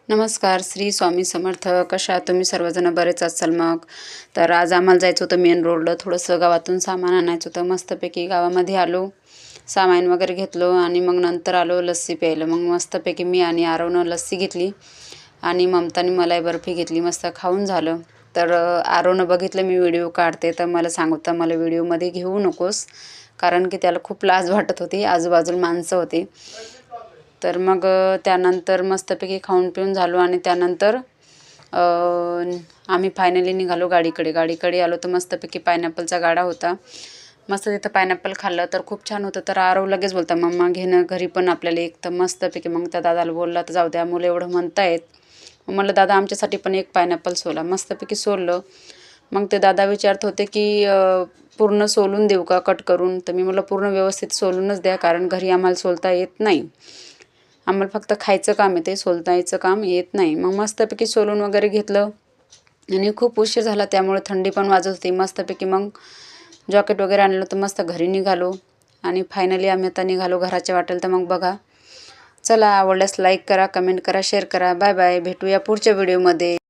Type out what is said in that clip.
नमस्कार, श्री स्वामी समर्थ. कशा आहात तुम्ही सर्वजण? बरेच असाल मग. तर आज आम्हाला जायचं होतं मेन रोडला, थोडंसं गावातून सामान आणायचं होतं. मस्तपैकी गावामध्ये आलो, सामान वगैरे घेतलो आणि मग नंतर आलो लस्सी प्यायला. मग मस्तपैकी मी आणि आरवनं लस्सी घेतली आणि ममताने मलाई बर्फी घेतली. मस्त खाऊन झालं. तर आरवनं बघितलं मी व्हिडिओ काढते, तर मला सांगतं मला व्हिडिओमध्ये घेऊ नकोस, कारण की त्याला खूप लाज वाटत होती. आजूबाजूला माणसं होती. तर मग त्यानंतर मस्तपैकी खाऊन पिऊन झालो आणि त्यानंतर आम्ही फायनली निघालो गाडीकडे आलो. तर मस्तपैकी पायनॅपलचा गाडा होता. मस्त तिथं पायनॅपल खाल्लं तर खूप छान होतं. तर आरव लगेच बोलता मम्मा घेणं घरी पण आपल्याला एक. तर मस्तपैकी मग त्या दादाला बोलला तर जाऊ द्या, मुलं एवढं म्हणतायत. मग म्हटलं दादा आमच्यासाठी पण एक पायनॅपल सोला. मस्तपैकी सोललं. मग ते दादा विचारत होते की पूर्ण सोलून देऊ का कट करून? तर मी म्हटलं पूर्ण व्यवस्थित सोलूनच द्या, कारण घरी आम्हाला सोलता येत नाही. आम्हाला फक्त खायचं काम येते, सोलता यायचं काम येत नाही. मग मस्तपैकी सोलून वगैरे घेतलं आणि खूप उशीर झाला, त्यामुळे थंडी पण वाजत होती. मस्तपैकी मग जॉकेट वगैरे आणलं तर मस्त घरी निघालो आणि फायनली आम्ही आता निघालो घराच्या वाटेल. तर मग बघा, चला आवडल्यास लाईक करा, कमेंट करा, शेअर करा. Bye bye. भेटूया पुढच्या व्हिडिओमध्ये.